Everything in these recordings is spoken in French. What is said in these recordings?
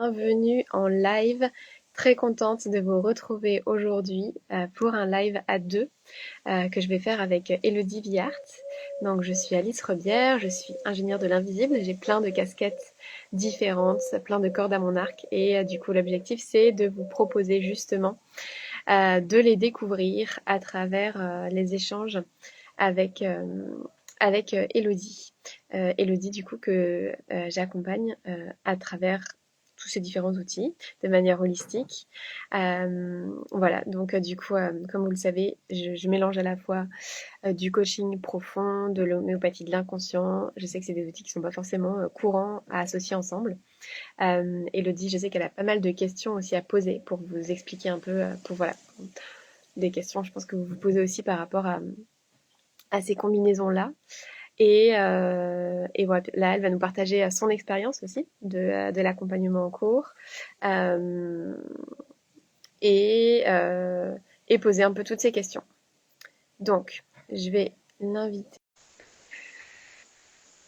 Bienvenue en live. Très contente de vous retrouver aujourd'hui pour un live à deux que je vais faire avec Elodie Villart. Donc je suis Alice Rebière, je suis ingénieure de l'invisible, j'ai plein de casquettes différentes, plein de cordes à mon arc et du coup l'objectif c'est de vous proposer justement de les découvrir à travers les échanges avec Elodie. Elodie du coup que j'accompagne à travers tous ces différents outils de manière holistique. Voilà, donc du coup, comme vous le savez, je mélange à la fois du coaching profond, de l'homéopathie de l'inconscient. Je sais que c'est des outils qui sont pas forcément courants à associer ensemble. Elodie, je sais qu'elle a pas mal de questions aussi à poser pour vous expliquer un peu, pour voilà, des questions, je pense que vous vous posez aussi par rapport à ces combinaisons-là. Et voilà, là, elle va nous partager son expérience aussi de l'accompagnement en cours euh, et, euh, et poser un peu toutes ces questions. Donc, je vais l'inviter.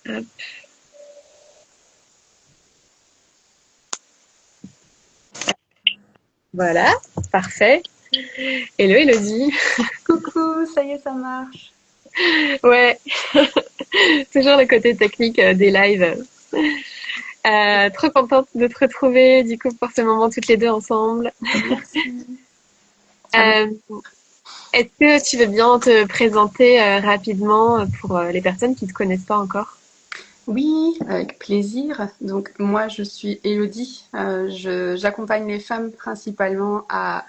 Hop. Voilà, parfait. Hello Elodie. Coucou, ça y est, ça marche. Ouais, toujours le côté technique des lives. Trop contente de te retrouver du coup pour ce moment toutes les deux ensemble. Merci. Avec... Euh, Est-ce que tu veux bien te présenter rapidement pour les personnes qui ne te connaissent pas encore? Oui, avec plaisir. Donc moi, je suis Élodie. J'accompagne les femmes principalement à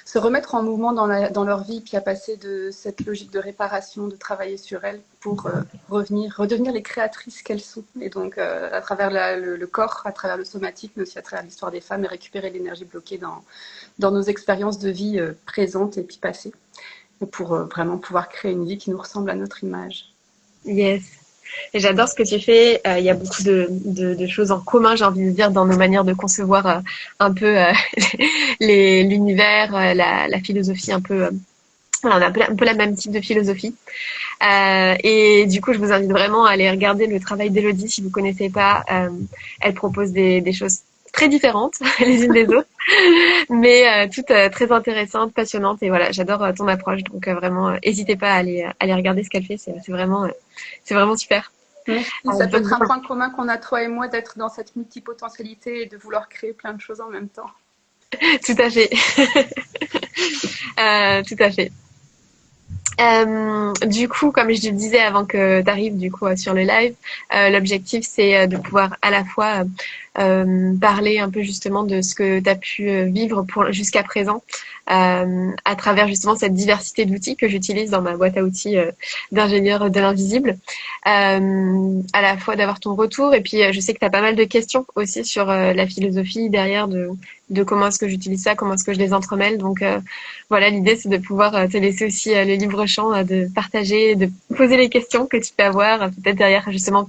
se remettre en mouvement dans leur vie, puis à passer de cette logique de réparation, de travailler sur elles pour redevenir les créatrices qu'elles sont. Et donc à travers le corps, à travers le somatique, mais aussi à travers l'histoire des femmes et récupérer l'énergie bloquée dans nos expériences de vie présentes et puis passées. Pour vraiment pouvoir créer une vie qui nous ressemble à notre image. Yes. Et j'adore ce que tu fais. Il y a beaucoup de choses en commun, j'ai envie de dire, dans nos manières de concevoir un peu l'univers, la philosophie un peu. Voilà, on a un peu la même type de philosophie. Et du coup, je vous invite vraiment à aller regarder le travail d'Elodie si vous connaissez pas. Elle propose des choses très différentes les unes des autres, mais toutes très intéressantes, passionnantes. Et voilà, j'adore ton approche. Donc vraiment, n'hésitez pas à aller regarder ce qu'elle fait. C'est vraiment super. Merci. Ça peut Donc, être un point commun qu'on a, toi et moi, d'être dans cette multipotentialité et de vouloir créer plein de choses en même temps. tout à fait. Tout à fait. Du coup, comme je te disais avant que tu arrives du coup sur le live, l'objectif c'est de pouvoir à la fois parler un peu justement de ce que tu as pu vivre jusqu'à présent à travers justement cette diversité d'outils que j'utilise dans ma boîte à outils d'ingénieur de l'invisible. À la fois d'avoir ton retour et puis je sais que tu as pas mal de questions aussi sur la philosophie derrière de comment est-ce que j'utilise ça, comment est-ce que je les entremêle. Donc voilà, l'idée c'est de pouvoir te laisser aussi le libre champ de partager, de poser les questions que tu peux avoir, peut-être derrière justement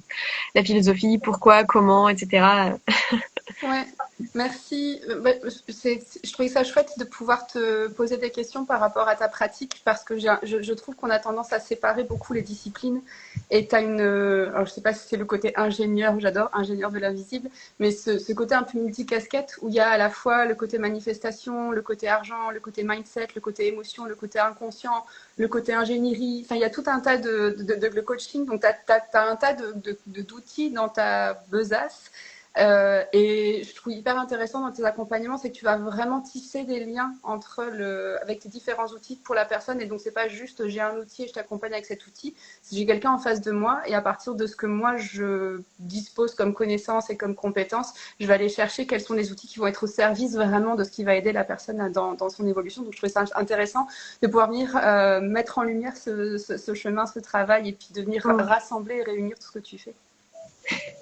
la philosophie, pourquoi, comment, etc. Ouais, merci. Je trouvais ça chouette de pouvoir te poser des questions par rapport à ta pratique parce que je trouve qu'on a tendance à séparer beaucoup les disciplines. Et tu as alors je sais pas si c'est le côté ingénieur, j'adore ingénieur de l'invisible, mais ce côté un peu multicasquette où il y a à la fois le côté manifestation, le côté argent, le côté mindset, le côté émotion, le côté inconscient, le côté ingénierie. Enfin, il y a tout un tas de coaching. Donc, tu as un tas d'outils dans ta besace. Et je trouve hyper intéressant dans tes accompagnements, c'est que tu vas vraiment tisser des liens avec tes différents outils pour la personne. Et donc, c'est pas juste j'ai un outil et je t'accompagne avec cet outil. J'ai quelqu'un en face de moi et à partir de ce que moi je dispose comme connaissance et comme compétence, je vais aller chercher quels sont les outils qui vont être au service vraiment de ce qui va aider la personne dans son évolution. Donc, je trouvais ça intéressant de pouvoir venir mettre en lumière ce chemin, ce travail et puis de venir rassembler et réunir tout ce que tu fais.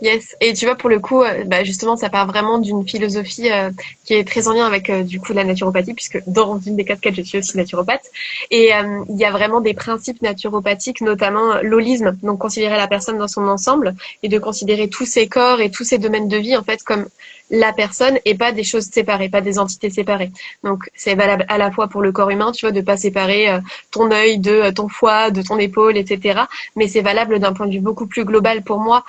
Yes. Et tu vois, pour le coup, bah, justement, ça part vraiment d'une philosophie qui est très en lien avec du coup la naturopathie, puisque dans une des casquettes, je suis aussi naturopathe. Et il y a vraiment des principes naturopathiques, notamment l'holisme, donc considérer la personne dans son ensemble et de considérer tous ses corps et tous ses domaines de vie en fait comme la personne et pas des choses séparées, pas des entités séparées. Donc c'est valable à la fois pour le corps humain, tu vois, de pas séparer ton œil de ton foie, de ton épaule, etc. Mais c'est valable d'un point de vue beaucoup plus global pour moi.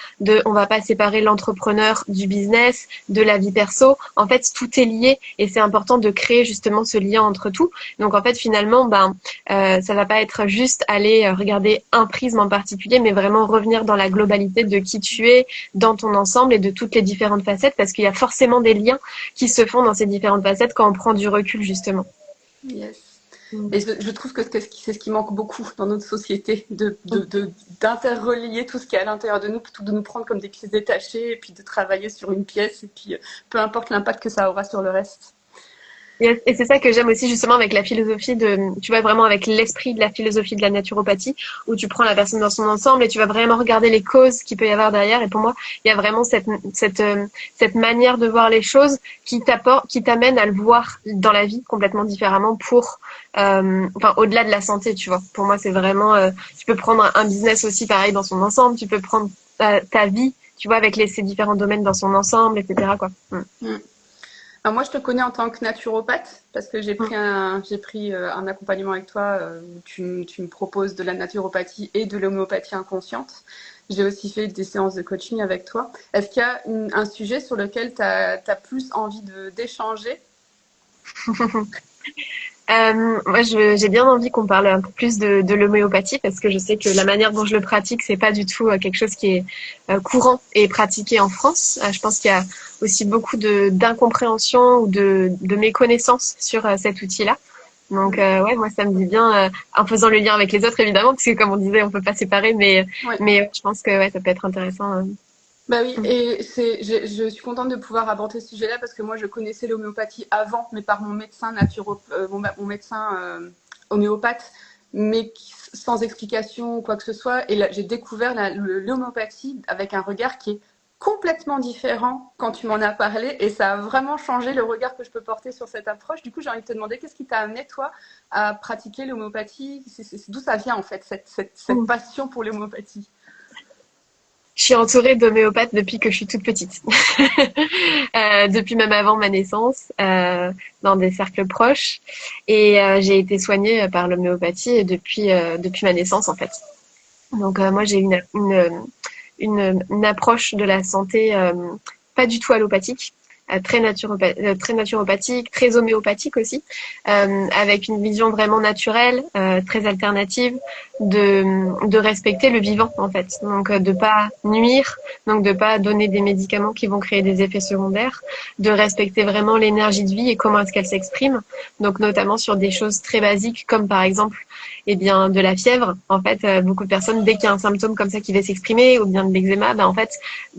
on va pas séparer l'entrepreneur du business, de la vie perso. En fait, tout est lié et c'est important de créer justement ce lien entre tout. Donc en fait, finalement, ça va pas être juste aller regarder un prisme en particulier, mais vraiment revenir dans la globalité de qui tu es, dans ton ensemble et de toutes les différentes facettes, parce qu'il y a forcément des liens qui se font dans ces différentes facettes quand on prend du recul justement. Yes. Et je trouve que c'est ce qui manque beaucoup dans notre société, d'interrelier tout ce qui est à l'intérieur de nous, plutôt que de nous prendre comme des pièces détachées et puis de travailler sur une pièce et puis peu importe l'impact que ça aura sur le reste. Et c'est ça que j'aime aussi justement avec la philosophie tu vois, vraiment avec l'esprit de la philosophie de la naturopathie, où tu prends la personne dans son ensemble et tu vas vraiment regarder les causes qu'il peut y avoir derrière. Et pour moi, il y a vraiment cette manière de voir les choses qui t'amène à le voir dans la vie complètement différemment au-delà de la santé, tu vois. Pour moi, c'est vraiment, tu peux prendre un business aussi pareil dans son ensemble, tu peux prendre ta vie, tu vois, avec ces différents domaines dans son ensemble, etc., quoi. Alors moi, je te connais en tant que naturopathe parce que j'ai pris un accompagnement avec toi où tu me proposes de la naturopathie et de l'homéopathie inconsciente. J'ai aussi fait des séances de coaching avec toi. Est-ce qu'il y a un sujet sur lequel tu as plus envie d'échanger? Moi, j'ai bien envie qu'on parle un peu plus de l'homéopathie parce que je sais que la manière dont je le pratique, c'est pas du tout quelque chose qui est courant et pratiqué en France. Je pense qu'il y a aussi beaucoup d'incompréhension ou de méconnaissance sur cet outil-là. Donc, ouais, moi, ça me dit bien, en faisant le lien avec les autres, évidemment, parce que comme on disait, on peut pas séparer, mais je pense que ouais, ça peut être intéressant. Bah oui, et je suis contente de pouvoir aborder ce sujet-là parce que moi je connaissais l'homéopathie avant, mais par mon médecin mon médecin homéopathe, mais sans explication ou quoi que ce soit. Et là, j'ai découvert l'homéopathie avec un regard qui est complètement différent quand tu m'en as parlé, et ça a vraiment changé le regard que je peux porter sur cette approche. Du coup, j'ai envie de te demander qu'est-ce qui t'a amené toi à pratiquer l'homéopathie? D'où ça vient en fait cette passion pour l'homéopathie? Je suis entourée d'homéopathes depuis que je suis toute petite. Depuis même avant ma naissance, dans des cercles proches. Et j'ai été soignée par l'homéopathie depuis ma naissance, en fait. Donc moi, j'ai une approche de la santé pas du tout allopathique. Très naturopathique, très homéopathique aussi, avec une vision vraiment naturelle, très alternative, de respecter le vivant en fait. Donc de pas nuire, donc de pas donner des médicaments qui vont créer des effets secondaires, de respecter vraiment l'énergie de vie et comment est-ce qu'elle s'exprime. Donc notamment sur des choses très basiques comme par exemple de la fièvre. En fait, beaucoup de personnes, dès qu'il y a un symptôme comme ça qui va s'exprimer, ou bien de l'eczéma, en fait,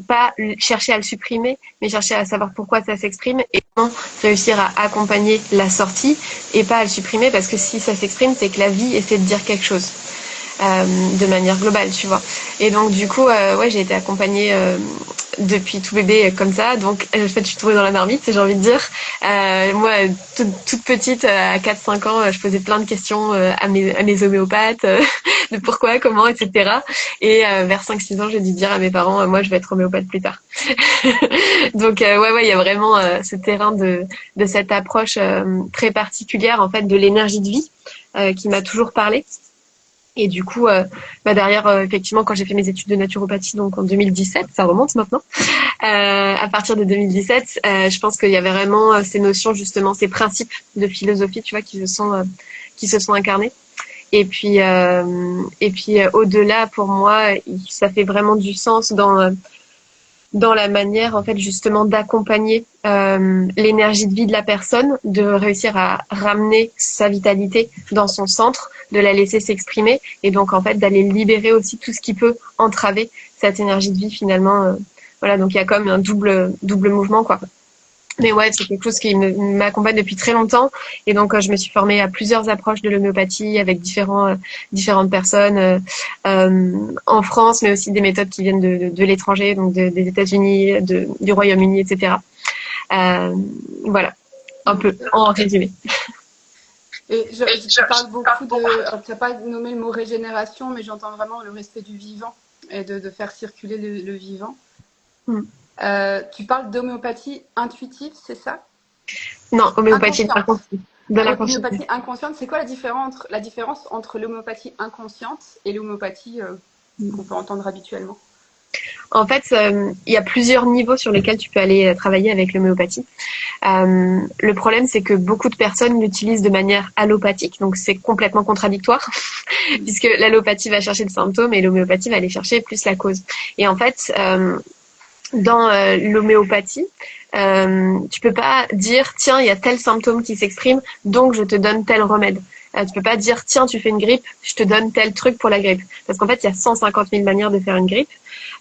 pas chercher à le supprimer, mais chercher à savoir pourquoi ça s'exprime et comment réussir à accompagner la sortie et pas à le supprimer parce que si ça s'exprime, c'est que la vie essaie de dire quelque chose. De manière globale, tu vois. Et donc du coup, ouais, j'ai été accompagnée depuis tout bébé comme ça. Donc en fait, je suis tombée dans la marmite, j'ai envie de dire. Moi, toute petite, à 4-5 ans, je posais plein de questions à mes homéopathes, de pourquoi, comment, etc. Et vers 5-6 ans, j'ai dû dire à mes parents, moi, je vais être homéopathe plus tard. Donc ouais, il y a vraiment ce terrain de cette approche très particulière en fait de l'énergie de vie qui m'a toujours parlé. Et du coup, derrière, effectivement, quand j'ai fait mes études de naturopathie, donc en 2017, ça remonte maintenant. À partir de 2017, je pense qu'il y avait vraiment ces notions, justement, ces principes de philosophie, tu vois, qui se sont incarnés. Et puis au-delà, pour moi, ça fait vraiment du sens dans la manière en fait justement d'accompagner l'énergie de vie de la personne, de réussir à ramener sa vitalité dans son centre, de la laisser s'exprimer et donc en fait d'aller libérer aussi tout ce qui peut entraver cette énergie de vie finalement. Voilà, donc il y a comme un double mouvement quoi. Mais ouais, c'est quelque chose qui m'accompagne depuis très longtemps. Et donc, je me suis formée à plusieurs approches de l'homéopathie avec différentes personnes en France, mais aussi des méthodes qui viennent de l'étranger, donc des États-Unis, du Royaume-Uni, etc. Voilà, un peu en résumé. Et je parle beaucoup alors, tu n'as pas nommé le mot régénération, mais j'entends vraiment le respect du vivant et de faire circuler le vivant. Tu parles d'homéopathie intuitive, c'est ça? Non, homéopathie inconsciente. L'homéopathie inconsciente, c'est quoi la différence entre l'homéopathie inconsciente et l'homéopathie qu'on peut entendre habituellement? En fait, il y a plusieurs niveaux sur lesquels tu peux aller travailler avec l'homéopathie. Le problème, c'est que beaucoup de personnes l'utilisent de manière allopathique, donc c'est complètement contradictoire, puisque l'allopathie va chercher le symptôme et l'homéopathie va aller chercher plus la cause. Et en fait, dans l'homéopathie, tu peux pas dire tiens, il y a tel symptôme qui s'exprime, donc je te donne tel remède. Tu peux pas dire tiens, tu fais une grippe, je te donne tel truc pour la grippe, parce qu'en fait il y a 150 000 manières de faire une grippe.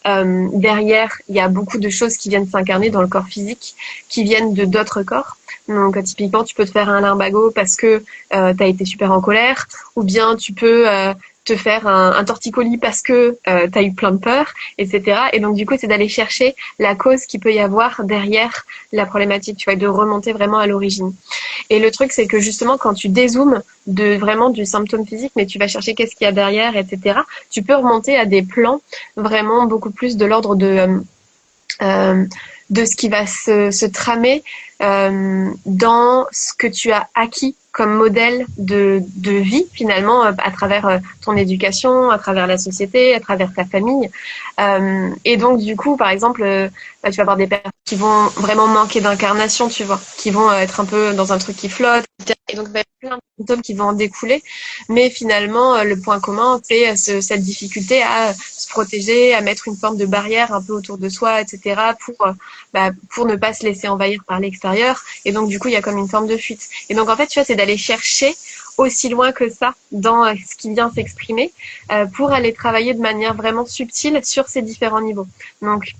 Derrière, il y a beaucoup de choses qui viennent s'incarner dans le corps physique, qui viennent de d'autres corps. Donc typiquement, tu peux te faire un lumbago parce que tu as été super en colère, ou bien tu peux te faire un torticolis parce que tu as eu plein de peur, etc. Et donc du coup, c'est d'aller chercher la cause qu'il peut y avoir derrière la problématique, tu vois, de remonter vraiment à l'origine. Et le truc, c'est que justement, quand tu dézoomes de vraiment du symptôme physique, mais tu vas chercher qu'est-ce qu'il y a derrière, etc., tu peux remonter à des plans vraiment beaucoup plus de l'ordre de ce qui va se tramer dans ce que tu as acquis comme modèle de vie finalement à travers ton éducation, à travers la société, à travers ta famille. Et donc du coup, par exemple, tu vas avoir des personnes qui vont vraiment manquer d'incarnation, tu vois, qui vont être un peu dans un truc qui flotte, etc. Et donc il va y avoir plein de symptômes qui vont en découler. Mais finalement, le point commun, c'est cette difficulté à se protéger, à mettre une forme de barrière un peu autour de soi, etc. pour ne pas se laisser envahir par l'extérieur. Et donc du coup, il y a comme une forme de fuite. Et donc en fait, tu vois, c'est d'aller chercher aussi loin que ça dans ce qui vient s'exprimer pour aller travailler de manière vraiment subtile sur ces différents niveaux. Donc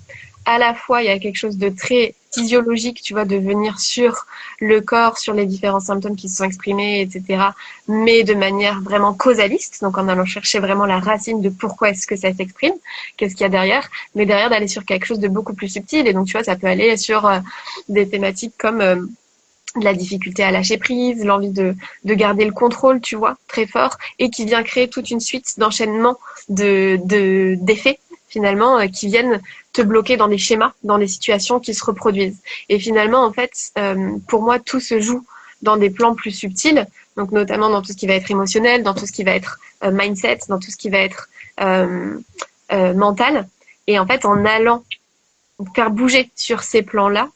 à la fois, il y a quelque chose de très physiologique, tu vois, de venir sur le corps, sur les différents symptômes qui se sont exprimés, etc., mais de manière vraiment causaliste, donc en allant chercher vraiment la racine de pourquoi est-ce que ça s'exprime, qu'est-ce qu'il y a derrière, mais derrière d'aller sur quelque chose de beaucoup plus subtil. Et donc, tu vois, ça peut aller sur des thématiques comme de la difficulté à lâcher prise, l'envie de garder le contrôle, tu vois, très fort, et qui vient créer toute une suite d'enchaînements d'effets finalement qui viennent te bloquer dans des schémas, dans des situations qui se reproduisent. Et finalement, en fait, pour moi, tout se joue dans des plans plus subtils, donc notamment dans tout ce qui va être émotionnel, dans tout ce qui va être mindset, dans tout ce qui va être mental. Et en fait, en allant faire bouger sur ces plans-là,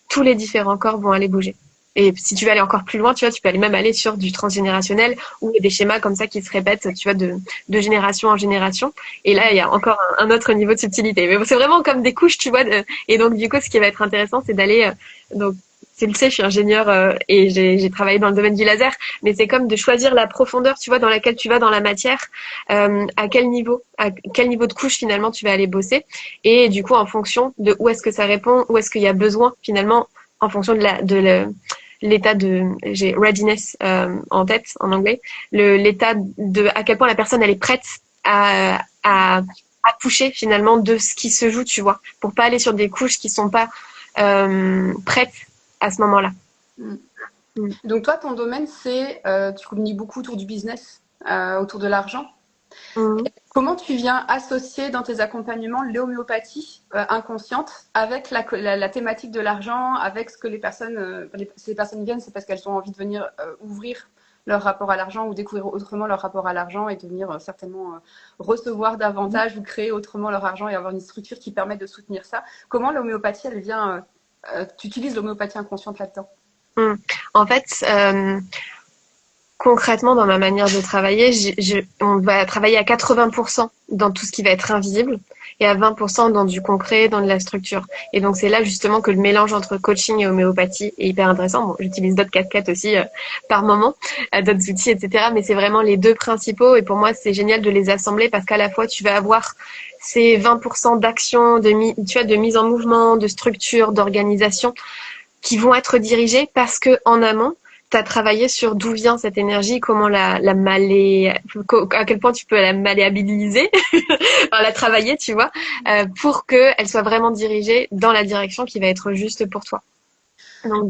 tous les différents corps vont aller bouger. Et si tu veux aller encore plus loin, tu vois, tu peux aller même aller sur du transgénérationnel où il y a des schémas comme ça qui se répètent, tu vois, de génération en génération. Et là, il y a encore un autre niveau de subtilité. Mais bon, c'est vraiment comme des couches, tu vois. Et donc, du coup, ce qui va être intéressant, c'est d'aller, donc, tu le sais, je suis ingénieure et j'ai travaillé dans le domaine du laser, mais c'est comme de choisir la profondeur, tu vois, dans laquelle tu vas dans la matière, à quel niveau de couche finalement tu vas aller bosser. Et du coup, en fonction de où est-ce que ça répond, où est-ce qu'il y a besoin finalement, en fonction de l'état de, j'ai readiness en tête en anglais, l'état de à quel point la personne elle est prête à toucher finalement de ce qui se joue, tu vois, pour pas aller sur des couches qui sont pas prêtes à ce moment-là. Donc toi, ton domaine, c'est, tu communiques beaucoup autour du business, autour de l'argent. Comment tu viens associer dans tes accompagnements l'homéopathie inconsciente avec la thématique de l'argent, avec ce que les personnes, si les personnes viennent, c'est parce qu'elles ont envie de venir ouvrir leur rapport à l'argent ou découvrir autrement leur rapport à l'argent et de venir certainement recevoir davantage ou créer autrement leur argent et avoir une structure qui permet de soutenir ça. Comment l'homéopathie, elle vient, tu utilises l'homéopathie inconsciente là-dedans? En fait, concrètement, dans ma manière de travailler, on va travailler à 80% dans tout ce qui va être invisible et à 20% dans du concret, dans de la structure. Et donc, c'est là justement que le mélange entre coaching et homéopathie est hyper intéressant. Bon, j'utilise d'autres casquettes aussi par moment, d'autres outils, etc. Mais c'est vraiment les deux principaux. Et pour moi, c'est génial de les assembler parce qu'à la fois, tu vas avoir ces 20% d'action, de mise en mouvement, de structure, d'organisation qui vont être dirigées parce que en amont, tu as travaillé sur d'où vient cette énergie, comment à quel point tu peux la malléabiliser, enfin, la travailler, tu vois, pour qu'elle soit vraiment dirigée dans la direction qui va être juste pour toi. Donc,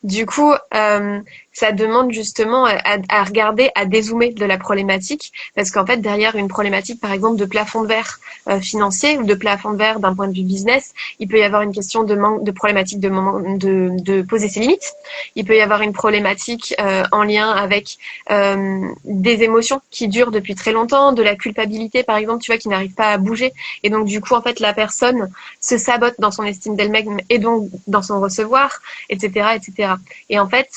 Du coup, ça demande justement à regarder, à dézoomer de la problématique, parce qu'en fait, derrière une problématique, par exemple, de plafond de verre financier ou de plafond de verre d'un point de vue business, il peut y avoir une question de manque de problématique de poser ses limites. Il peut y avoir une problématique en lien avec des émotions qui durent depuis très longtemps, de la culpabilité, par exemple, tu vois, qui n'arrive pas à bouger. Et donc, du coup, en fait, la personne se sabote dans son estime d'elle-même et donc dans son recevoir, etc., etc. Et en fait,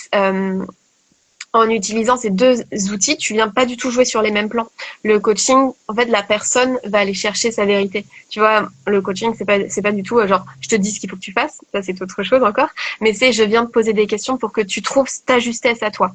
en utilisant ces deux outils, tu viens pas du tout jouer sur les mêmes plans. Le coaching, en fait, la personne va aller chercher sa vérité. Tu vois, le coaching, c'est pas du tout genre je te dis ce qu'il faut que tu fasses, ça c'est autre chose encore, mais c'est je viens te poser des questions pour que tu trouves ta justesse à toi.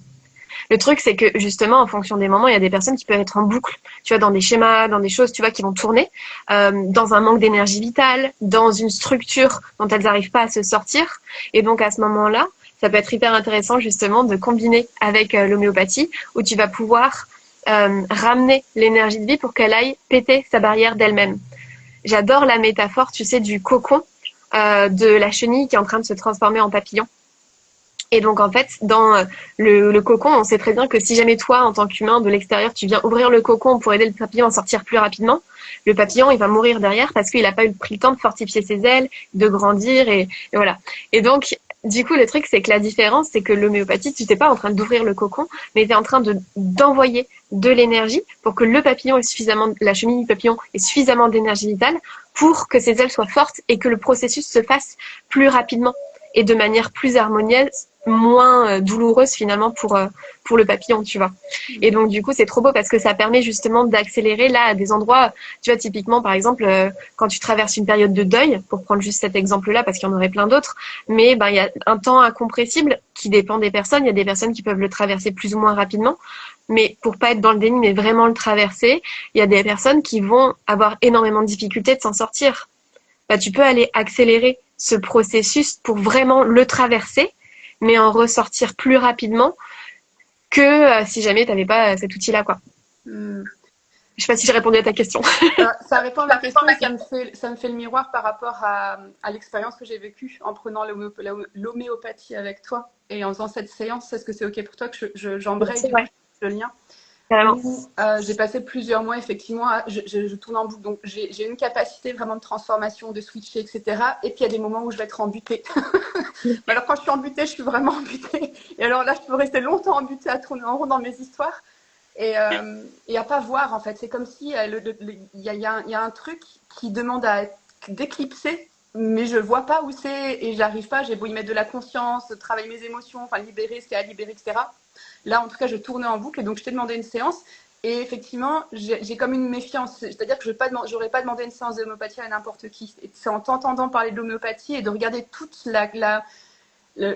Le truc, c'est que justement, en fonction des moments, il y a des personnes qui peuvent être en boucle, tu vois, dans des schémas, dans des choses, tu vois, qui vont tourner, dans un manque d'énergie vitale, dans une structure dont elles n'arrivent pas à se sortir. Et donc, à ce moment-là, ça peut être hyper intéressant, justement, de combiner avec l'homéopathie, où tu vas pouvoir ramener l'énergie de vie pour qu'elle aille péter sa barrière d'elle-même. J'adore la métaphore, tu sais, du cocon, de la chenille qui est en train de se transformer en papillon. Et donc, en fait, dans le cocon, on sait très bien que si jamais toi, en tant qu'humain, de l'extérieur, tu viens ouvrir le cocon pour aider le papillon à sortir plus rapidement, le papillon, il va mourir derrière parce qu'il n'a pas pris le temps de fortifier ses ailes, de grandir et voilà. Et donc, du coup, le truc, c'est que la différence, c'est que l'homéopathie, tu n'es pas en train d'ouvrir le cocon, mais tu es en train d'envoyer de l'énergie pour que le papillon ait suffisamment, la chenille papillon ait suffisamment d'énergie vitale pour que ses ailes soient fortes et que le processus se fasse plus rapidement et de manière plus harmonieuse, moins douloureuse finalement pour le papillon, tu vois. Et donc du coup, c'est trop beau parce que ça permet justement d'accélérer là à des endroits, tu vois, typiquement par exemple quand tu traverses une période de deuil, pour prendre juste cet exemple-là parce qu'il y en aurait plein d'autres, mais ben il y a un temps incompressible qui dépend des personnes, il y a des personnes qui peuvent le traverser plus ou moins rapidement. Mais pour pas être dans le déni, mais vraiment le traverser, il y a des personnes qui vont avoir énormément de difficultés de s'en sortir. Bah, tu peux aller accélérer ce processus pour vraiment le traverser, mais en ressortir plus rapidement que si jamais tu n'avais pas cet outil-là, quoi. Hmm. Je sais pas si j'ai répondu à ta question. Ça répond à ma question et ça me fait le miroir par rapport à l'expérience que j'ai vécue en prenant l'homéopathie avec toi et en faisant cette séance. Est-ce que c'est OK pour toi que j'embraye du coup Ouais, le lien? carrément. Où j'ai passé plusieurs mois, effectivement, je tourne en boucle. Donc, j'ai une capacité vraiment de transformation, de switcher, etc. Et puis, il y a des moments où je vais être embutée. Mais alors, quand je suis embutée, je suis vraiment embutée. Et alors là, je peux rester longtemps embutée à tourner en rond dans mes histoires et à pas voir, en fait. C'est comme si il y a un truc qui demande à être d'éclipser, mais je vois pas où c'est et j'arrive pas. J'ai beau y mettre de la conscience, travailler mes émotions, enfin libérer ce qu'il y a à libérer, etc. Là, en tout cas, je tournais en boucle et donc je t'ai demandé une séance. Et effectivement, j'ai comme une méfiance. C'est-à-dire que je n'aurais pas demandé une séance d'homéopathie à n'importe qui. Et c'est en t'entendant parler de l'homéopathie et de regarder toute j'ai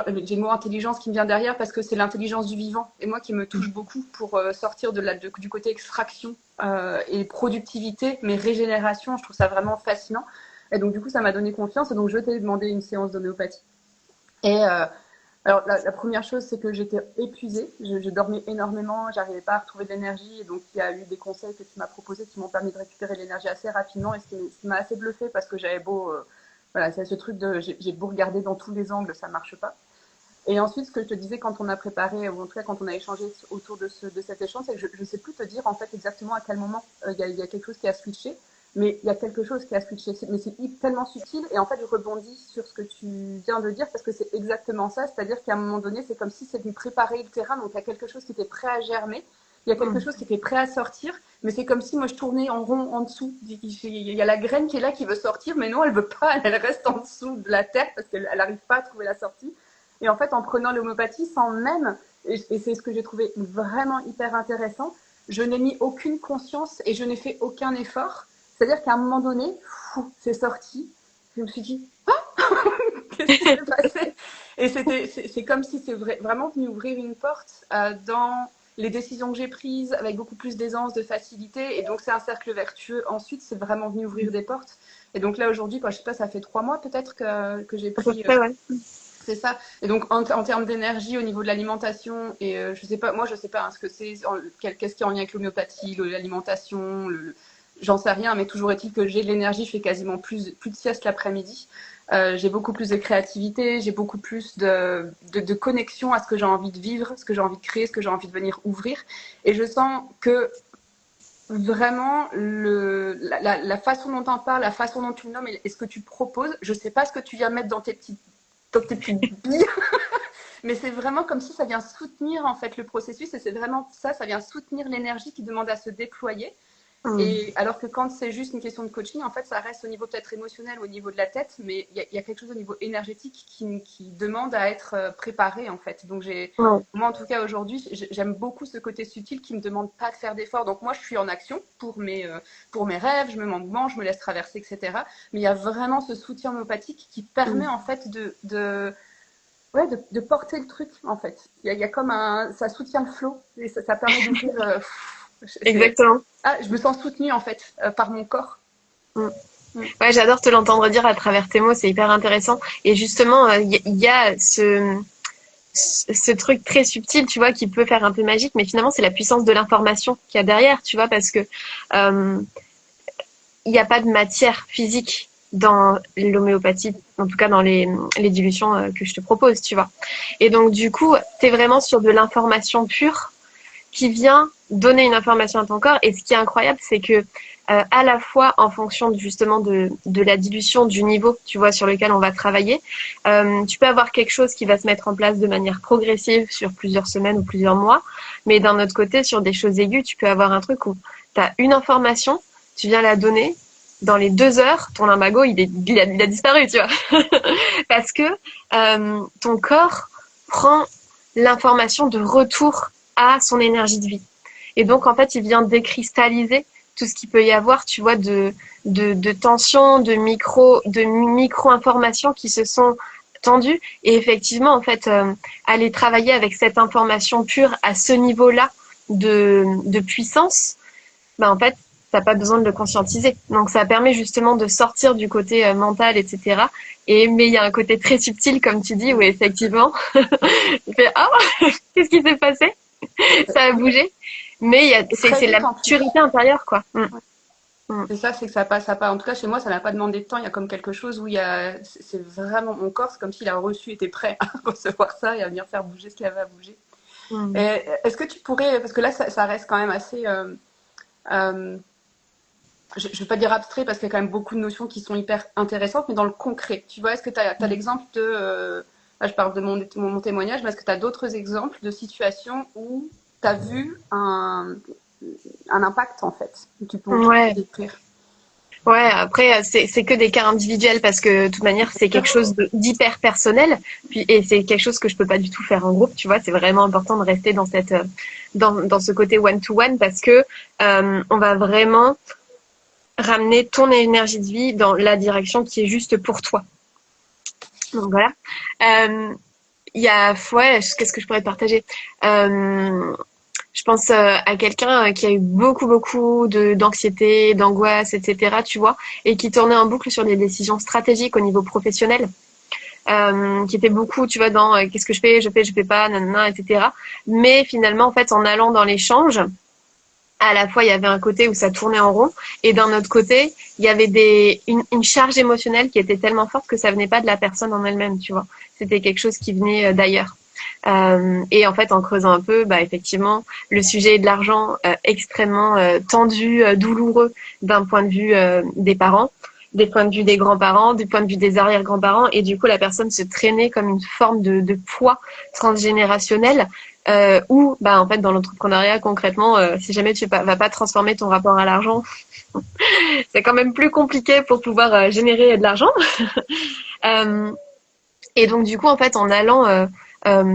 le mot intelligence qui me vient derrière parce que c'est l'intelligence du vivant et moi qui me touche beaucoup pour sortir du côté extraction et productivité, mais régénération. Je trouve ça vraiment fascinant. Et donc, du coup, ça m'a donné confiance et donc je t'ai demandé une séance d'homéopathie. Et alors, la première chose, c'est que j'étais épuisée. Je dormais énormément, j'arrivais pas à retrouver de l'énergie. Et donc, il y a eu des conseils que tu m'as proposés qui m'ont permis de récupérer l'énergie assez rapidement. Et ce qui m'a assez bluffé parce que j'avais beau. Voilà, c'est ce truc de. J'ai beau regarder dans tous les angles, ça marche pas. Et ensuite, ce que je te disais quand on a préparé, ou en tout cas quand on a échangé autour de cet échange, c'est que je ne sais plus te dire en fait exactement à quel moment il y a quelque chose qui a switché, mais il y a quelque chose qui a switché. Mais c'est tellement subtil, et en fait, je rebondis sur ce que tu viens de dire, parce que c'est exactement ça, c'est-à-dire qu'à un moment donné, c'est comme si c'était préparer le terrain, donc il y a quelque chose qui était prêt à germer, il y a quelque chose qui était prêt à sortir, mais c'est comme si moi je tournais en rond en dessous. Il y a la graine qui est là qui veut sortir, mais non, elle veut pas, elle reste en dessous de la terre parce qu'elle n'arrive pas à trouver la sortie. Et en fait, en prenant l'homéopathie, sans même, et c'est ce que j'ai trouvé vraiment hyper intéressant, je n'ai mis aucune conscience et je n'ai fait aucun effort. C'est-à-dire qu'à un moment donné, c'est sorti. Je me suis dit, ah, qu'est-ce qui s'est passé? Et c'est comme si c'est vraiment venu ouvrir une porte dans les décisions que j'ai prises avec beaucoup plus d'aisance, de facilité. Et donc, c'est un cercle vertueux. Ensuite, c'est vraiment venu ouvrir des portes. Et donc là, aujourd'hui, je sais pas, ça fait 3 mois peut-être que j'ai pris. Ouais. C'est ça. Et donc, en termes d'énergie, au niveau de l'alimentation, et je sais pas, moi, je sais pas hein, ce que c'est, qu'est-ce qui est en lien avec l'homéopathie, l'alimentation, j'en sais rien, mais toujours est-il que j'ai de l'énergie, je fais quasiment plus de sieste l'après-midi. j'ai beaucoup plus de créativité, j'ai beaucoup plus de connexion à ce que j'ai envie de vivre, ce que j'ai envie de créer, ce que j'ai envie de venir ouvrir. Et je sens que vraiment la façon dont tu en parles, la façon dont tu le nommes et ce que tu proposes, je sais pas ce que tu viens mettre dans tes petites billes, mais c'est vraiment comme si ça vient soutenir en fait le processus et c'est vraiment ça, ça vient soutenir l'énergie qui demande à se déployer. Et alors que quand c'est juste une question de coaching, en fait, ça reste au niveau peut-être émotionnel, au niveau de la tête, mais il y a quelque chose au niveau énergétique qui demande à être préparé, en fait. Donc, moi, en tout cas, aujourd'hui, j'aime beaucoup ce côté subtil qui ne me demande pas de faire d'efforts. Donc, moi, je suis en action pour mes rêves, je me mets en mouvement, je me laisse traverser, etc. Mais il y a vraiment ce soutien homéopathique qui permet, en fait, de porter le truc, en fait. Il y a comme ça soutient le flow et ça permet d'ouvrir. Exactement. Ah, je me sens soutenue en fait par mon corps. Ouais, j'adore te l'entendre dire à travers tes mots, c'est hyper intéressant. Et justement, y a ce truc très subtil, tu vois, qui peut faire un peu magique, mais finalement, c'est la puissance de l'information qu'il y a derrière, tu vois, parce que il n'y a pas de matière physique dans l'homéopathie, en tout cas dans les dilutions que je te propose, tu vois. Et donc, du coup, t'es vraiment sur de l'information pure qui vient donner une information à ton corps. Et ce qui est incroyable, c'est que à la fois en fonction justement de la dilution, du niveau, tu vois, sur lequel on va travailler, tu peux avoir quelque chose qui va se mettre en place de manière progressive sur plusieurs semaines ou plusieurs mois. Mais d'un autre côté, sur des choses aiguës, tu peux avoir un truc où tu as une information, tu viens la donner, dans les 2 heures, ton lumbago, il a disparu, tu vois. Parce que ton corps prend l'information de retour à son énergie de vie. Et donc, en fait, il vient décristalliser tout ce qu'il peut y avoir, tu vois, de tensions, de micro-informations qui se sont tendues. Et effectivement, en fait, aller travailler avec cette information pure à ce niveau-là de puissance, en fait, t'as pas besoin de le conscientiser. Donc, ça permet justement de sortir du côté mental, etc. Mais il y a un côté très subtil, comme tu dis, où effectivement, tu fais, qu'est-ce qui s'est passé? Ça a bougé, mais c'est la maturité intérieure, quoi. C'est ça, c'est que ça passe à pas. En tout cas, chez moi, ça n'a pas demandé de temps. Il y a comme quelque chose où c'est vraiment mon corps, c'est comme s'il a reçu, était prêt à recevoir ça et à venir faire bouger ce qu'il avait à bouger. Est-ce que tu pourrais, parce que là, ça reste quand même assez, je ne vais pas dire abstrait parce qu'il y a quand même beaucoup de notions qui sont hyper intéressantes, mais dans le concret. Tu vois, est-ce que tu as l'exemple de, là, je parle de mon témoignage, mais est-ce que tu as d'autres exemples de situations où tu as vu un impact, en fait, que tu peux décrire? Ouais, après, c'est que des cas individuels parce que, de toute manière, c'est quelque chose d'hyper personnel. Et c'est quelque chose que je peux pas du tout faire en groupe, tu vois. C'est vraiment important de rester dans dans ce côté one-to-one parce que, on va vraiment ramener ton énergie de vie dans la direction qui est juste pour toi. Donc voilà. Il y a, qu'est-ce que je pourrais te partager? Je pense à quelqu'un qui a eu beaucoup d'anxiété, d'angoisse, etc., tu vois, et qui tournait en boucle sur des décisions stratégiques au niveau professionnel, qui était beaucoup, tu vois, dans qu'est-ce que je fais pas, nanana, etc. Mais finalement, en fait, en allant dans l'échange, à la fois, il y avait un côté où ça tournait en rond, et d'un autre côté, il y avait une charge émotionnelle qui était tellement forte que ça venait pas de la personne en elle-même, tu vois. C'était quelque chose qui venait d'ailleurs. Et en fait, en creusant un peu, effectivement, le sujet de l'argent extrêmement tendu, douloureux d'un point de vue des parents, des points de vue des grands-parents, du point de vue des arrière-grands-parents, et du coup, la personne se traînait comme une forme de poids transgénérationnel. Où, en fait, dans l'entrepreneuriat, concrètement, si jamais tu vas pas transformer ton rapport à l'argent, c'est quand même plus compliqué pour pouvoir générer de l'argent. Et donc, du coup, en fait, en allant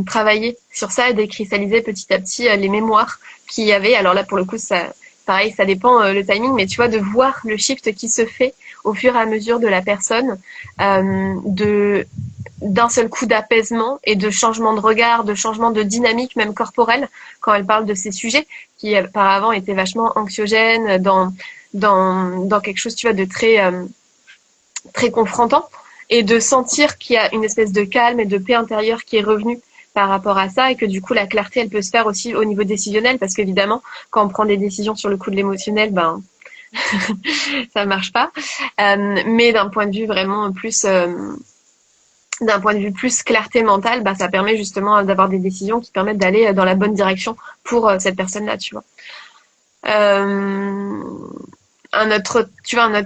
travailler sur ça et décristalliser petit à petit les mémoires qu'il y avait. Alors là, pour le coup, ça, pareil, ça dépend le timing, mais tu vois, de voir le shift qui se fait au fur et à mesure de la personne, d'un seul coup d'apaisement et de changement de regard, de changement de dynamique même corporelle quand elle parle de ces sujets qui auparavant étaient vachement anxiogènes dans quelque chose, tu vois, de très confrontant, et de sentir qu'il y a une espèce de calme et de paix intérieure qui est revenue par rapport à ça, et que du coup la clarté elle peut se faire aussi au niveau décisionnel, parce qu'évidemment quand on prend des décisions sur le coup de l'émotionnel, Ça marche pas. Mais d'un point de vue vraiment plus d'un point de vue plus clarté mentale, bah, ça permet justement d'avoir des décisions qui permettent d'aller dans la bonne direction pour cette personne-là, tu vois. Euh, un autre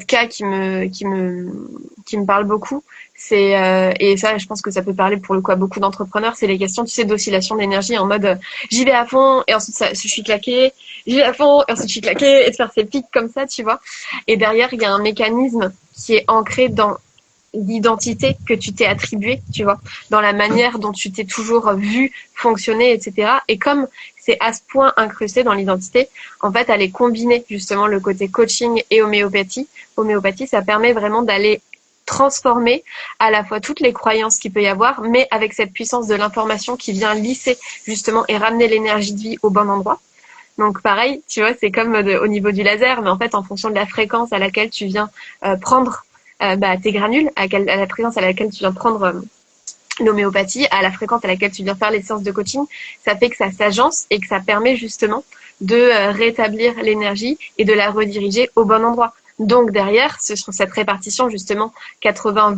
cas qui me parle beaucoup, c'est et ça, je pense que ça peut parler pour le coup à beaucoup d'entrepreneurs, c'est les questions, tu sais, d'oscillation d'énergie en mode j'y vais à fond et ensuite je suis claqué, j'y vais à fond et ensuite je suis claqué et de faire ces pics comme ça, tu vois. Et derrière, il y a un mécanisme qui est ancré dans l'identité que tu t'es attribuée, tu vois, dans la manière dont tu t'es toujours vu fonctionner, etc. Et comme c'est à ce point incrusté dans l'identité, en fait, aller combiner justement le côté coaching et homéopathie. Homéopathie, ça permet vraiment d'aller transformer à la fois toutes les croyances qu'il peut y avoir, mais avec cette puissance de l'information qui vient lisser justement et ramener l'énergie de vie au bon endroit. Donc pareil, tu vois, c'est comme au niveau du laser, mais en fait en fonction de la fréquence à laquelle tu viens prendre tes granules, à la fréquence à laquelle tu viens prendre l'homéopathie, à la fréquence à laquelle tu viens faire les séances de coaching, ça fait que ça s'agence et que ça permet justement de rétablir l'énergie et de la rediriger au bon endroit. Donc derrière, sur cette répartition justement 80-20,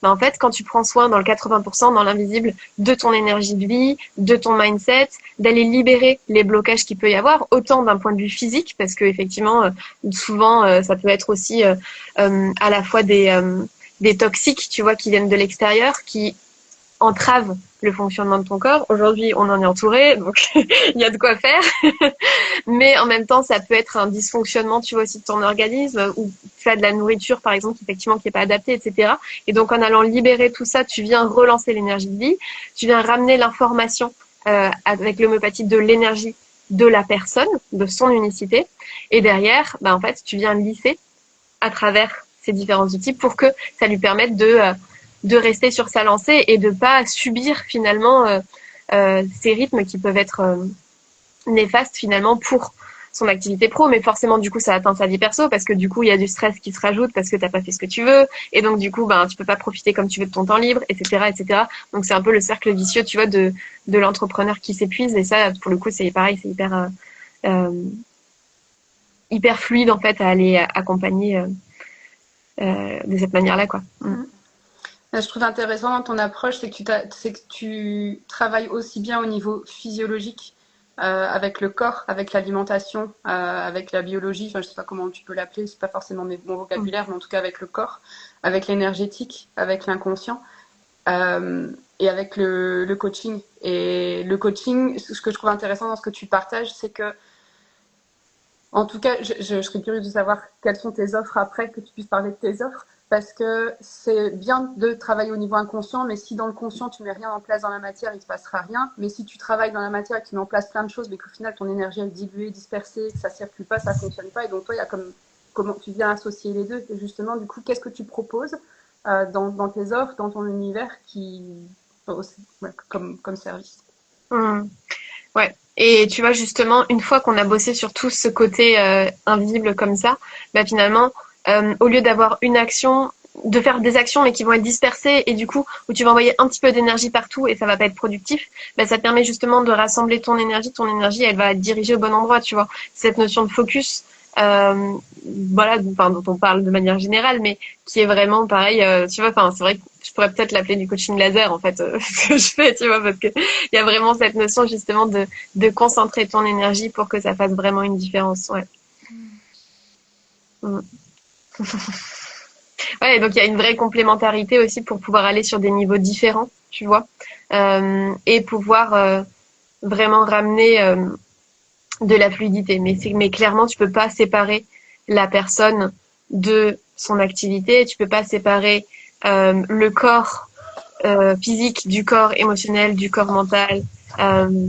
ben en fait, quand tu prends soin dans le 80%, dans l'invisible, de ton énergie de vie, de ton mindset, d'aller libérer les blocages qu'il peut y avoir, autant d'un point de vue physique, parce que effectivement, souvent, ça peut être aussi à la fois des toxiques, tu vois, qui viennent de l'extérieur, qui entravent le fonctionnement de ton corps. Aujourd'hui, on en est entouré, donc il y a de quoi faire. Mais en même temps, ça peut être un dysfonctionnement, tu vois, aussi de ton organisme, ou tu as de la nourriture, par exemple, effectivement, qui est pas adaptée, etc. Et donc, en allant libérer tout ça, tu viens relancer l'énergie de vie, tu viens ramener l'information avec l'homéopathie de l'énergie de la personne, de son unicité. Et derrière, bah, en fait, tu viens lisser à travers ces différents outils pour que ça lui permette de rester sur sa lancée et de pas subir finalement ces rythmes qui peuvent être néfastes finalement pour son activité pro, mais forcément du coup ça atteint sa vie perso parce que du coup il y a du stress qui se rajoute parce que t'as pas fait ce que tu veux et donc du coup ben tu peux pas profiter comme tu veux de ton temps libre, etc., etc. Donc c'est un peu le cercle vicieux, tu vois, de l'entrepreneur qui s'épuise et ça pour le coup c'est pareil, c'est euh, hyper fluide en fait à aller accompagner de cette manière-là quoi. Mm. Je trouve intéressant dans ton approche, c'est que tu travailles aussi bien au niveau physiologique, avec le corps, avec l'alimentation, avec la biologie, enfin je sais pas comment tu peux l'appeler, c'est pas forcément mon vocabulaire, mais en tout cas avec le corps, avec l'énergétique, avec l'inconscient, et avec le coaching. Et le coaching, ce que je trouve intéressant dans ce que tu partages, c'est que en tout cas, je serais curieuse de savoir quelles sont tes offres après, que tu puisses parler de tes offres, parce que c'est bien de travailler au niveau inconscient, mais si dans le conscient, tu mets rien en place dans la matière, il ne se passera rien. Mais si tu travailles dans la matière et que tu mets en place plein de choses, mais qu'au final, ton énergie est diluée, dispersée, que ça ne circule pas, ça ne fonctionne pas, et donc toi, il y a comment tu viens associer les deux. Et justement, du coup, qu'est-ce que tu proposes dans tes offres, dans ton univers, comme service? Mm. Ouais. Et tu vois, justement, une fois qu'on a bossé sur tout ce côté invisible comme ça, bah finalement, au lieu d'avoir une action, de faire des actions mais qui vont être dispersées et du coup, où tu vas envoyer un petit peu d'énergie partout et ça va pas être productif, bah ça te permet justement de rassembler ton énergie, elle va être dirigée au bon endroit, tu vois. Cette notion de focus, euh, voilà, enfin, dont on parle de manière générale, mais qui est vraiment pareil, tu vois, enfin, c'est vrai que je pourrais peut-être l'appeler du coaching laser, en fait, ce que je fais, tu vois, parce que il y a vraiment cette notion justement de concentrer ton énergie pour que ça fasse vraiment une différence. Ouais. Mm. Ouais, donc il y a une vraie complémentarité aussi pour pouvoir aller sur des niveaux différents, tu vois, et pouvoir vraiment ramener de la fluidité. Mais clairement, tu peux pas séparer la personne de son activité, tu peux pas séparer le corps physique du corps émotionnel, du corps mental. Euh,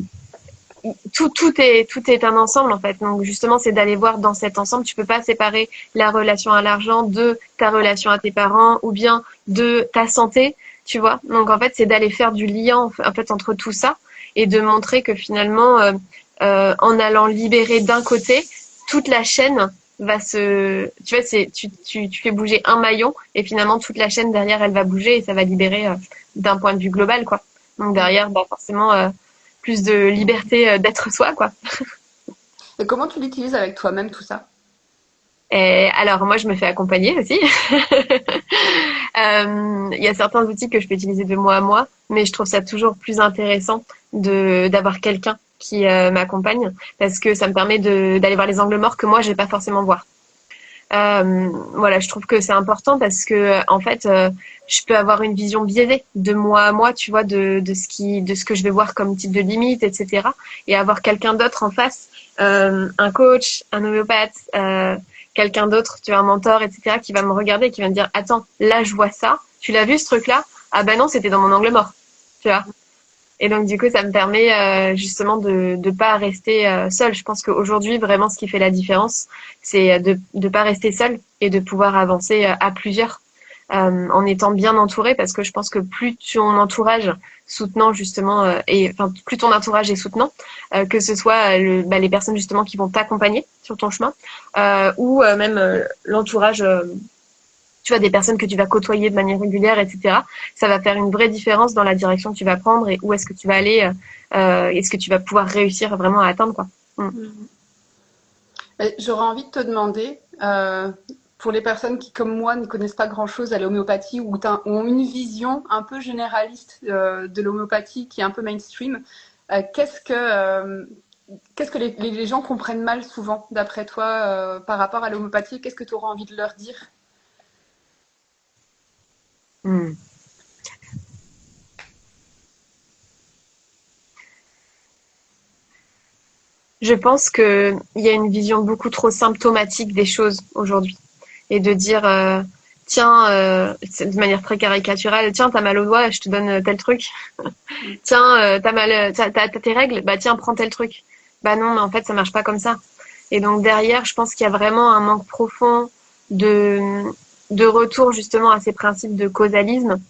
tout est un ensemble en fait. Donc justement, c'est d'aller voir dans cet ensemble. Tu peux pas séparer la relation à l'argent de ta relation à tes parents ou bien de ta santé, tu vois. Donc en fait, c'est d'aller faire du lien en fait entre tout ça et de montrer que finalement, en allant libérer d'un côté, toute la chaîne va se, tu vois, tu fais bouger un maillon et finalement toute la chaîne derrière elle va bouger et ça va libérer d'un point de vue global quoi. Donc derrière, bah forcément plus de liberté d'être soi, quoi. Et comment tu l'utilises avec toi-même, tout ça? Et alors moi je me fais accompagner aussi. Il y a certains outils que je peux utiliser de moi à moi, mais je trouve ça toujours plus intéressant de d'avoir quelqu'un qui m'accompagne parce que ça me permet de d'aller voir les angles morts que moi je vais pas forcément voir. Voilà, je trouve que c'est important parce que en fait, je peux avoir une vision biaisée de moi à moi, tu vois, de ce que je vais voir comme type de limite, etc. Et avoir quelqu'un d'autre en face, un coach, un homéopathe, quelqu'un d'autre, tu vois, un mentor, etc. qui va me regarder et qui va me dire, attends, là je vois ça, tu l'as vu ce truc-là? Ah ben non, c'était dans mon angle mort, tu vois. Et donc du coup, ça me permet justement de pas rester seule. Je pense qu'aujourd'hui, vraiment, ce qui fait la différence, c'est de pas rester seule et de pouvoir avancer à plusieurs en étant bien entouré, parce que je pense que plus ton entourage soutenant justement et enfin plus ton entourage est soutenant, que ce soit les personnes justement qui vont t'accompagner sur ton chemin ou même l'entourage tu vois, des personnes que tu vas côtoyer de manière régulière, etc. Ça va faire une vraie différence dans la direction que tu vas prendre et où est-ce que tu vas aller, est-ce que tu vas pouvoir réussir vraiment à atteindre, quoi. Mm. J'aurais envie de te demander, pour les personnes qui, comme moi, ne connaissent pas grand-chose à l'homéopathie ou ont une vision un peu généraliste de l'homéopathie qui est un peu mainstream, qu'est-ce que les gens comprennent mal souvent, d'après toi, par rapport à l'homéopathie? Qu'est-ce que tu auras envie de leur dire? Mm. Je pense que il y a une vision beaucoup trop symptomatique des choses aujourd'hui et de dire tiens de manière très caricaturale, tiens t'as mal au doigt, je te donne tel truc. Tiens t'as mal, t'as tes règles, bah tiens prends tel truc. Bah non, mais en fait ça marche pas comme ça. Et donc derrière, je pense qu'il y a vraiment un manque profond de de retour justement à ces principes de causalisme,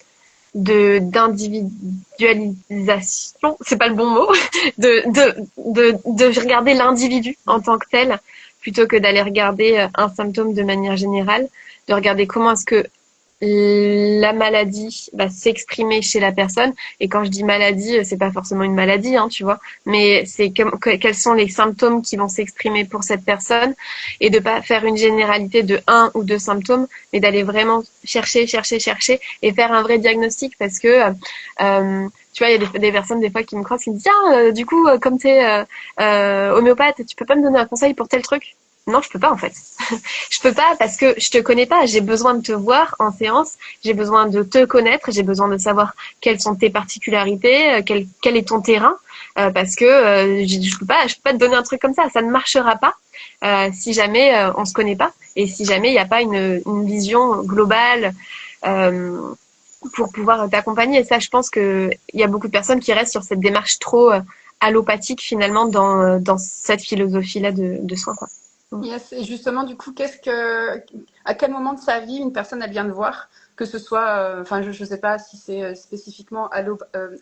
de d'individualisation, c'est pas le bon mot, de regarder l'individu en tant que tel plutôt que d'aller regarder un symptôme de manière générale, de regarder comment est-ce que la maladie va s'exprimer chez la personne. Et quand je dis maladie, c'est pas forcément une maladie, hein, tu vois, mais c'est quels sont les symptômes qui vont s'exprimer pour cette personne et de pas faire une généralité de un ou deux symptômes, mais d'aller vraiment chercher, chercher, chercher et faire un vrai diagnostic parce que tu vois, il y a des personnes des fois qui me croisent qui me disent tiens, du coup, comme tu es homéopathe, tu peux pas me donner un conseil pour tel truc? Non, je peux pas en fait. Je peux pas parce que je te connais pas. J'ai besoin de te voir en séance. J'ai besoin de te connaître. J'ai besoin de savoir quelles sont tes particularités, quel est ton terrain, parce que je peux pas te donner un truc comme ça. Ça ne marchera pas si jamais on se connaît pas et si jamais il n'y a pas une vision globale. Euh, pour pouvoir t'accompagner. Et ça, je pense que il y a beaucoup de personnes qui restent sur cette démarche trop allopathique finalement dans cette philosophie-là de soins, quoi. Yes. Et justement, du coup, à quel moment de sa vie une personne elle vient te voir, que ce soit, enfin, je ne sais pas si c'est spécifiquement